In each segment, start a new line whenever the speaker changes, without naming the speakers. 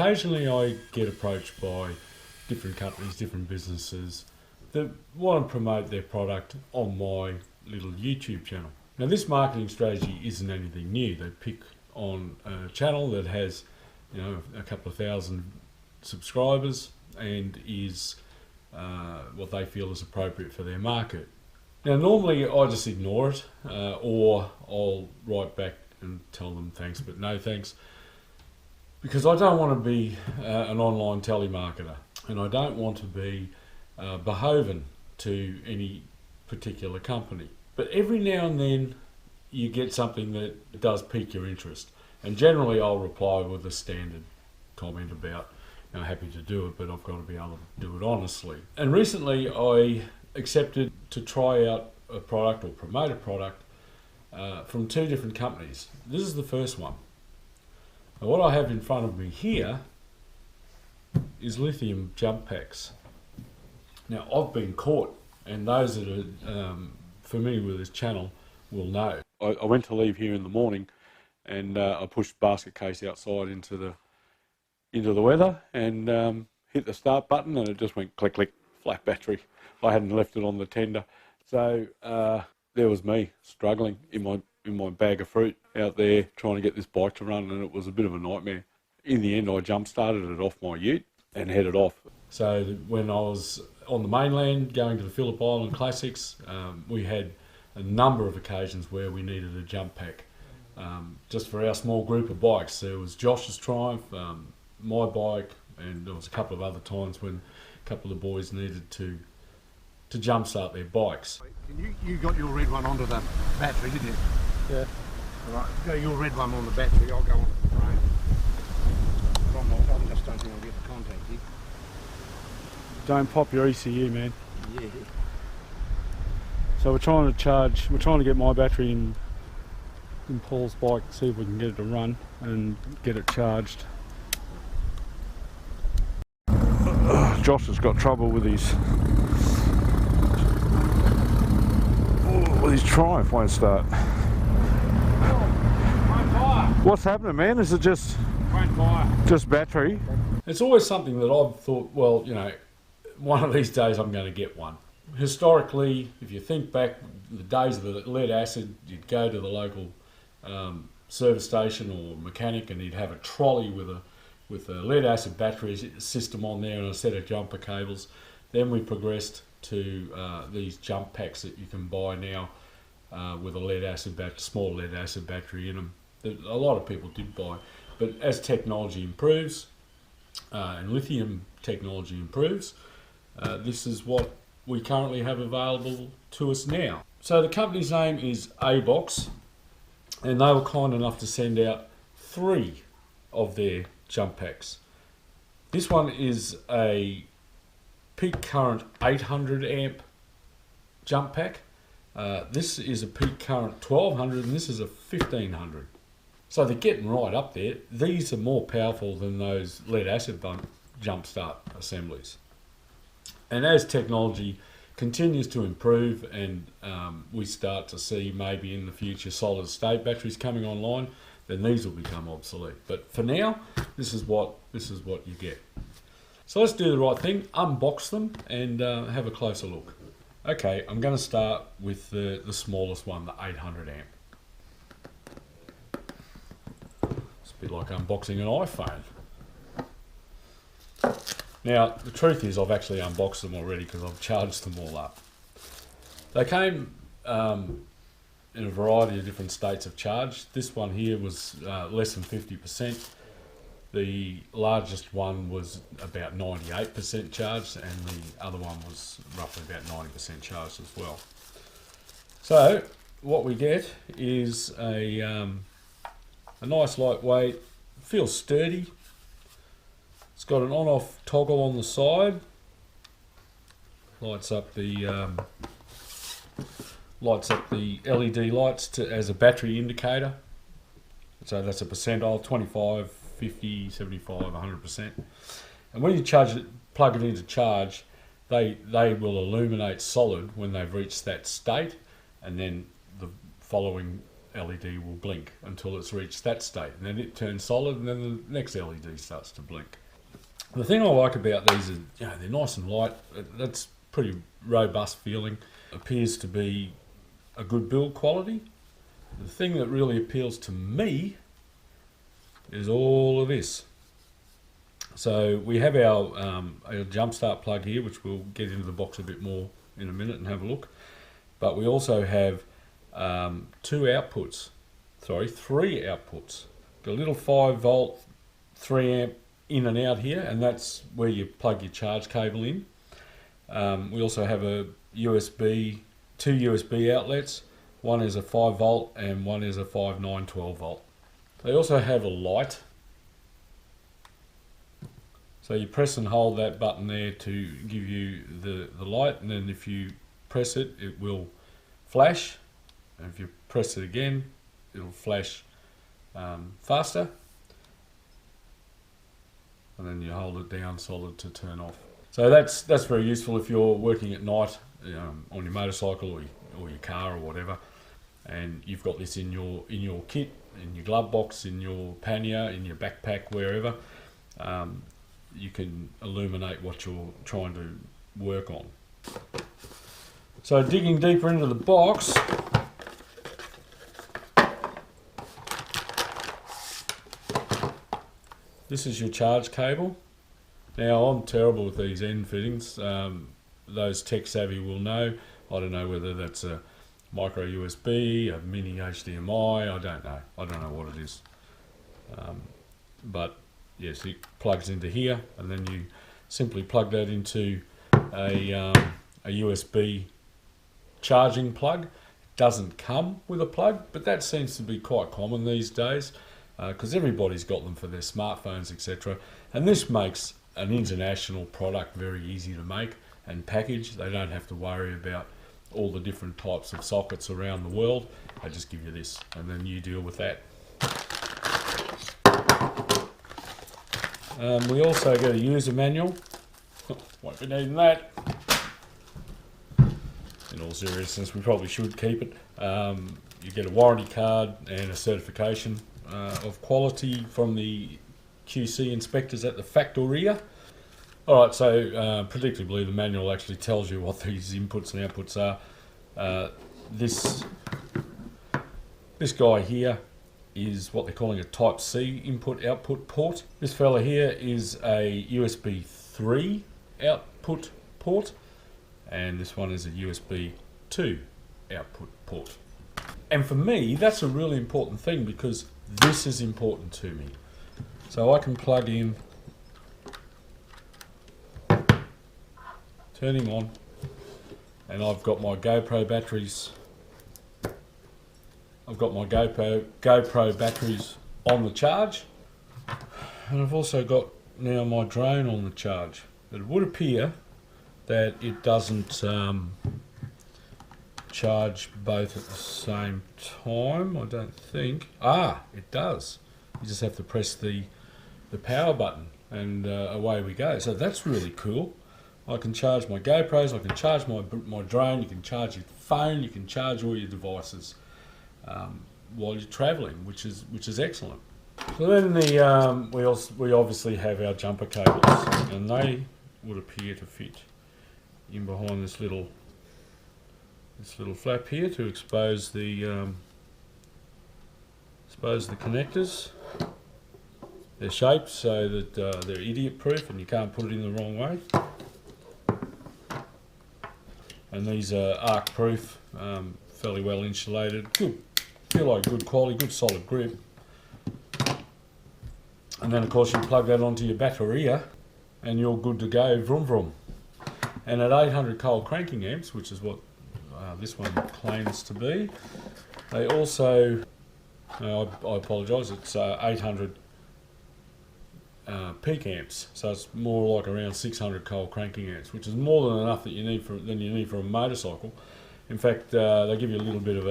occasionally I get approached by different companies, different businesses that want to promote their product on my little YouTube channel. Now this marketing strategy isn't anything new. They pick on a channel that has, you know, a couple of thousand subscribers and is what they feel is appropriate for their market. Now normally I just ignore it or I'll write back and tell them thanks but no thanks, because I don't want to be an online telemarketer and I don't want to be beholden to any particular company. But every now and then you get something that does pique your interest, and generally I'll reply with a standard comment about, you know, happy to do it, but I've got to be able to do it honestly. And recently I accepted to try out a product or promote a product from two different companies. This is the first one. Now what I have in front of me here is lithium jump packs. Now I've been caught, and those that are familiar with this channel will know. I went to leave here in the morning and I pushed the basket case outside into the weather and hit the start button and it just went click click, flat battery. I hadn't left it on the tender. So there was me struggling in my bag of fruit out there trying to get this bike to run, and it was a bit of a nightmare. In the end I jump started it off my ute and headed off. So when I was on the mainland going to the Phillip Island Classics, we had a number of occasions where we needed a jump pack just for our small group of bikes. There was Josh's Triumph, my bike, and there was a couple of other times when a couple of the boys needed to jumpstart their bikes.
You got your red one onto the battery, didn't you?
Yeah.
Right, go your red one on the battery, I'll go on the frame. I just don't think I'll get the contact here.
Don't pop your ECU, man.
Yeah.
So we're trying to get my battery in Paul's bike, see if we can get it to run and get it charged. Josh has got trouble with his Triumph, won't start. What's happening, man? Is it just battery? It's always something that I've thought, well, you know, one of these days I'm going to get one. Historically, if you think back the days of the lead acid, you'd go to the local service station or mechanic and he'd have a trolley with a lead acid battery system on there and a set of jumper cables. Then we progressed to these jump packs that you can buy now with a lead acid small lead acid battery in them that a lot of people did buy. But as technology improves and lithium technology improves, this is what we currently have available to us now. So the company's name is Abox, and they were kind enough to send out 3 of their jump packs. This one is a peak current 800 amp jump pack. This is a peak current 1200 and this is a 1500. So they're getting right up there. These are more powerful than those lead acid jump start assemblies. And as technology continues to improve and we start to see maybe in the future solid state batteries coming online, then these will become obsolete. But for now, this is what you get. So let's do the right thing, unbox them and have a closer look. Okay, I'm going to start with the smallest one, the 800 amp. It's a bit like unboxing an iPhone. Now, the truth is I've actually unboxed them already because I've charged them all up. They came in a variety of different states of charge. This one here was less than 50%. The largest one was about 98% charged and the other one was roughly about 90% charged as well. So what we get is a nice lightweight, feels sturdy. It's got an on-off toggle on the side. Lights up the LED lights as a battery indicator. So that's a percentile, 25, 50, 75, 100%. And when you plug it into charge, they will illuminate solid when they've reached that state, and then the following LED will blink until it's reached that state, and then it turns solid, and then the next LED starts to blink. The thing I like about these is, they're nice and light. That's pretty robust feeling. Appears to be a good build quality. The thing that really appeals to me is all of this. So we have our jumpstart plug here, which we'll get into the box a bit more in a minute and have a look. But we also have three outputs. Got a little 5 volt, 3 amp in and out here, and that's where you plug your charge cable in. We also have two USB outlets. One is a 5 volt and one is a 5/9/12 volt. They also have a light. So you press and hold that button there to give you the light, and then if you press it, it will flash. And if you press it again, it'll flash faster. And then you hold it down solid to turn off. So that's very useful if you're working at night on your motorcycle or your car or whatever, and you've got this in your kit, in your glove box, in your pannier, in your backpack, wherever. You can illuminate what you're trying to work on. So digging deeper into the box, this is your charge cable. Now I'm terrible with these end fittings. Those tech savvy will know. I don't know whether that's a micro USB, a mini HDMI, I don't know what it is. But yes, it plugs into here, and then you simply plug that into a USB charging plug. It doesn't come with a plug, but that seems to be quite common these days because everybody's got them for their smartphones, etc. And this makes an international product very easy to make and package. They don't have to worry about all the different types of sockets around the world. They just give you this, and then you deal with that. We also get a user manual. Won't be needing that. In all seriousness, we probably should keep it. You get a warranty card and a certification of quality from the QC inspectors at the Factoria. Alright, so predictably the manual actually tells you what these inputs and outputs are. This guy here is what they're calling a Type C input-output port. This fella here is a USB 3 output port, and this one is a USB 2 output port. And for me, that's a really important thing because this is important to me. So I can plug in, turn him on, and I've got my GoPro batteries. I've got my GoPro batteries on the charge, and I've also got now my drone on the charge. It would appear that it doesn't charge both at the same time, I don't think. It does. You just have to press the power button and away we go. So that's really cool. I can charge my GoPros, I can charge my drone, you can charge your phone, you can charge all your devices while you're travelling, which is excellent. So then we obviously have our jumper cables, and they would appear to fit in behind this little flap here to expose the connectors. They're shaped so that they're idiot proof and you can't put it in the wrong way. And these are arc proof, fairly well insulated. Feel like good quality, good solid grip. And then of course you plug that onto your batteria and you're good to go, vroom vroom. And at 800 cold cranking amps, which is what this one claims to be, they also, I apologise, it's 800 peak amps, so it's more like around 600 cold cranking amps, which is more than enough that you need for a motorcycle. In fact, they give you a little bit of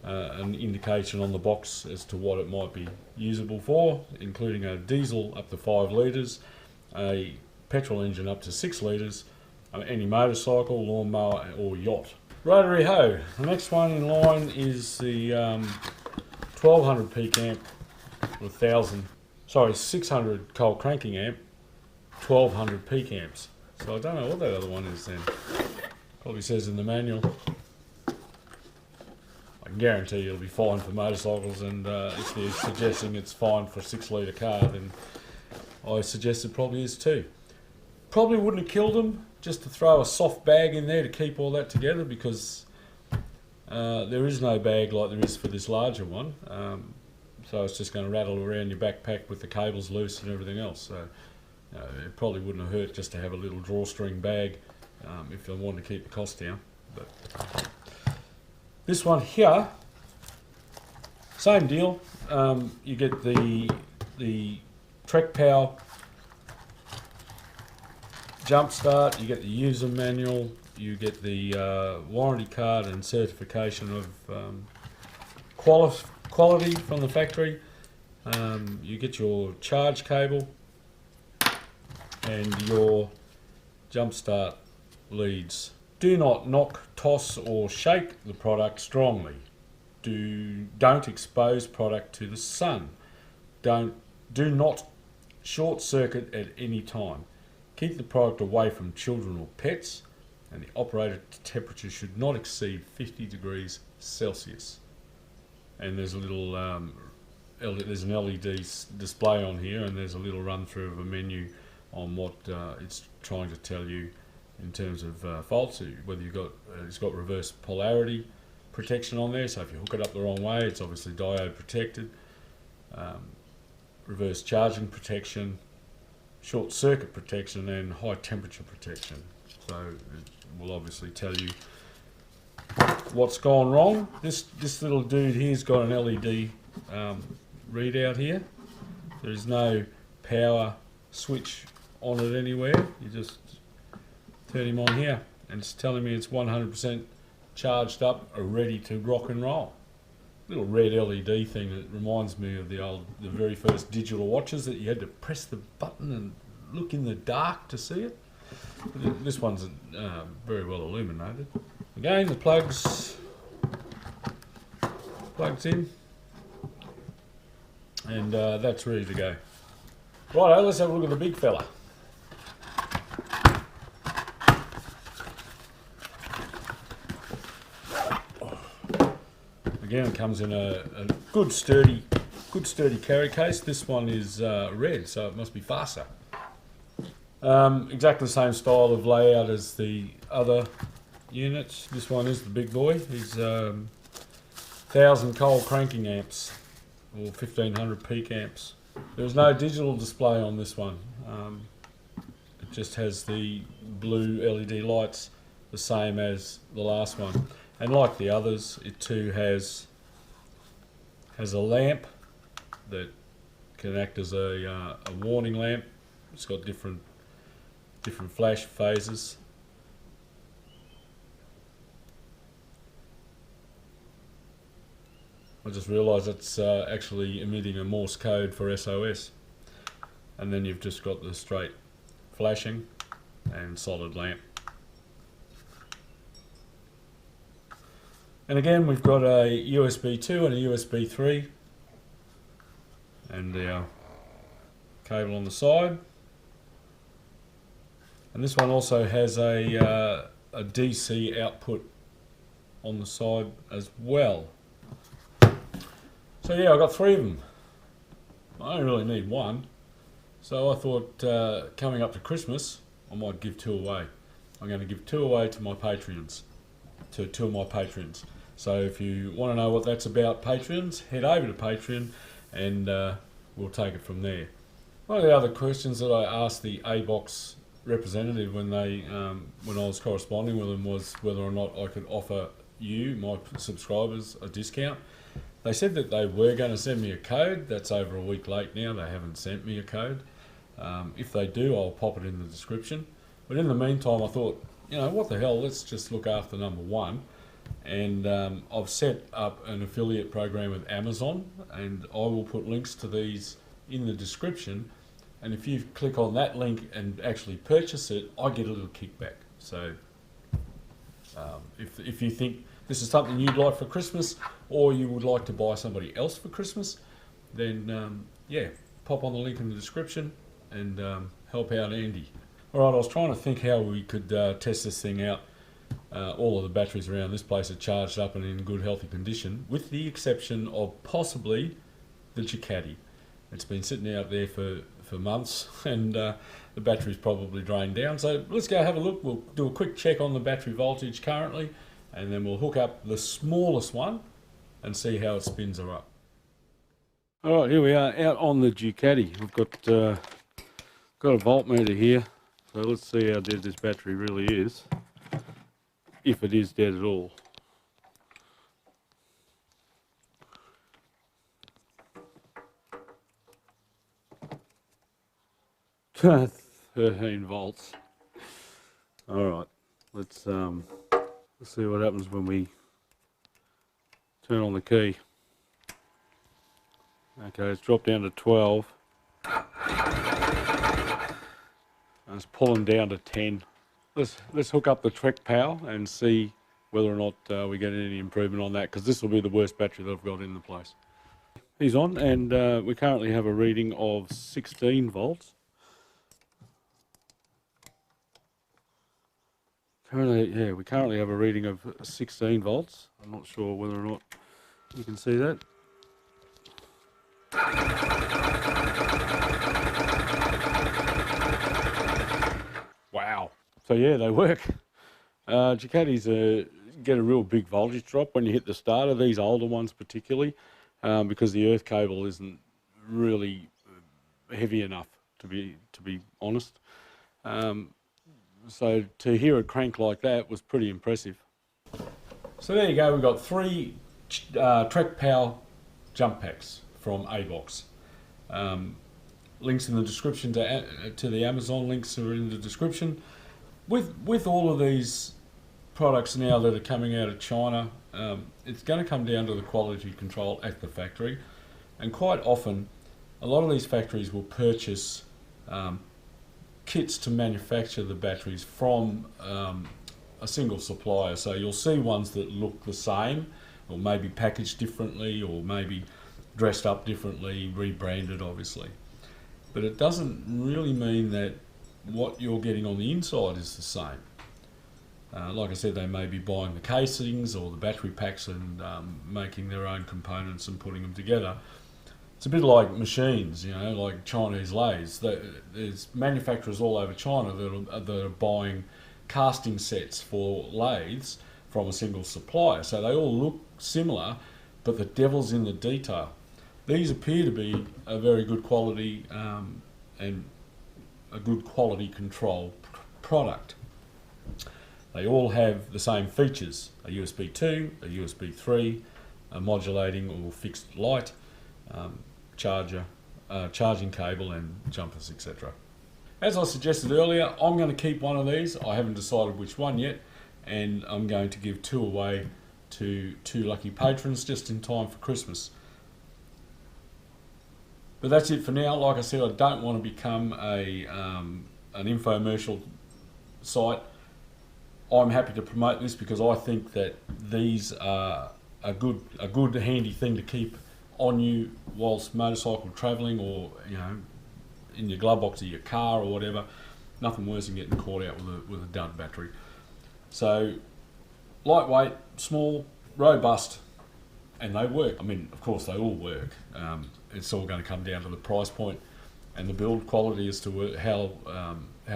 an indication on the box as to what it might be usable for, including a diesel up to 5 litres, a petrol engine up to 6 litres, any motorcycle, lawnmower or yacht. Rotary hoe. The next one in line is the 1200 peak amp with 600 cold cranking amp, 1200 peak amps. So I don't know what that other one is then. Probably says in the manual. I can guarantee you it'll be fine for motorcycles, and if they're suggesting it's fine for a 6 litre car, then I suggest it probably is too. Probably wouldn't have killed them just to throw a soft bag in there to keep all that together, because there is no bag like there is for this larger one. So it's just going to rattle around your backpack with the cables loose and everything else. So it probably wouldn't have hurt just to have a little drawstring bag if they wanted to keep the cost down. But this one here, same deal. You get the TrekPow jump start, you get the user manual, you get the warranty card and certification of quality from the factory. You get your charge cable and your jump start leads. Do not knock, toss or shake the product strongly. Don't expose product to the sun. Do not short circuit at any time. Keep the product away from children or pets, and the operator temperature should not exceed 50 degrees Celsius. And there's a little there's an LED display on here, and there's a little run through of a menu on what it's trying to tell you in terms of faults. Whether it's got reverse polarity protection on there, so if you hook it up the wrong way, it's obviously diode protected. Reverse charging protection, short circuit protection, and high temperature protection. So it will obviously tell you what's gone wrong. This little dude here's got an LED readout here. There's no power switch on it anywhere. You just turn him on here, and it's telling me it's 100% charged up, ready to rock and roll. Little red LED thing that reminds me of the very first digital watches that you had to press the button and look in the dark to see it. But this one's very well illuminated. Again, the plugs in, and that's ready to go. Righto, let's have a look at the big fella. Again, it comes in a good sturdy carry case. This one is red, so it must be faster. Exactly the same style of layout as the other units. This one is the big boy. He's 1000 cold cranking amps, or 1500 peak amps. There's no digital display on this one. It just has the blue LED lights, the same as the last one. And like the others, it too has a lamp that can act as a warning lamp. It's got different flash phases. I just realised it's actually emitting a Morse code for SOS. And then you've just got the straight flashing and solid lamp. And again, we've got a USB 2 and a USB 3, and our cable on the side. And this one also has a DC output on the side as well. So yeah, I've got 3 of them. I don't really need one. So I thought coming up to Christmas, I might give 2 away. I'm going to give 2 away to my Patreons, to 2 of my patrons. So if you want to know what that's about, patrons, head over to Patreon, and we'll take it from there. One of the other questions that I asked the Abox representative when I was corresponding with them was whether or not I could offer you, my subscribers, a discount. They said that they were going to send me a code. That's over a week late now. They haven't sent me a code. If they do, I'll pop it in the description. But in the meantime, I thought, what the hell, let's just look after number 1. And I've set up an affiliate program with Amazon, and I will put links to these in the description. And if you click on that link and actually purchase it, I get a little kickback. So If you think this is something you'd like for Christmas, or you would like to buy somebody else for Christmas, then yeah, pop on the link in the description and help out Andy. Alright, I was trying to think how we could test this thing out. All of the batteries around this place are charged up and in good healthy condition, with the exception of possibly the Dji. It's been sitting out there for months, and the battery's probably drained down. So let's go have a look. We'll do a quick check on the battery voltage currently, and then we'll hook up the smallest one and see how it spins her up. Alright, here we are out on the Dji. We've got a voltmeter here, so let's see how dead this battery really is, if it is dead at all. 13 volts. Alright, let's see what happens when we turn on the key. Okay, it's dropped down to 12. And it's pulling down to 10. Let's hook up the TrekPow and see whether or not we get any improvement on that, because this will be the worst battery that I've got in the place. He's on, and we currently have a reading of 16 volts. We currently have a reading of 16 volts. I'm not sure whether or not you can see that. Wow. So yeah, they work. Dji get a real big voltage drop when you hit the starter, these older ones particularly, because the earth cable isn't really heavy enough, to be honest. So to hear it crank like that was pretty impressive. So there you go, we've got 3 TrekPow jump packs from Abox. Links in the description to the Amazon links are in the description. With all of these products now that are coming out of China, it's going to come down to the quality control at the factory, and quite often a lot of these factories will purchase kits to manufacture the batteries from a single supplier. So you'll see ones that look the same, or maybe packaged differently, or maybe dressed up differently, rebranded obviously. But it doesn't really mean that what you're getting on the inside is the same. Like I said, they may be buying the casings or the battery packs and making their own components and putting them together. It's a bit like machines, you know, like Chinese lathes. There's manufacturers all over China that are buying casting sets for lathes from a single supplier. So they all look similar, but the devil's in the detail. These appear to be a very good quality and a good quality control product. They all have the same features: a USB 2, a USB 3, a modulating or fixed light, charger, charging cable and jumpers, etc. As I suggested earlier, I'm going to keep one of these. I haven't decided which one yet, and I'm going to give 2 away to 2 lucky patrons just in time for Christmas. But that's it for now. Like I said, I don't want to become an infomercial site. I'm happy to promote this because I think that these are a good handy thing to keep on you whilst motorcycle travelling, or you know, in your glove box of your car or whatever. Nothing worse than getting caught out with a dud battery. So lightweight, small, robust, and they work. I mean, of course they all work. It's all going to come down to the price point and the build quality as to how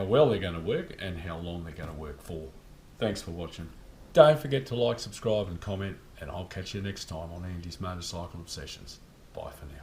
well they're going to work and how long they're going to work for. Thanks for watching. Don't forget to like, subscribe and comment, and I'll catch you next time on Andy's Motorcycle Obsessions. Bye for now.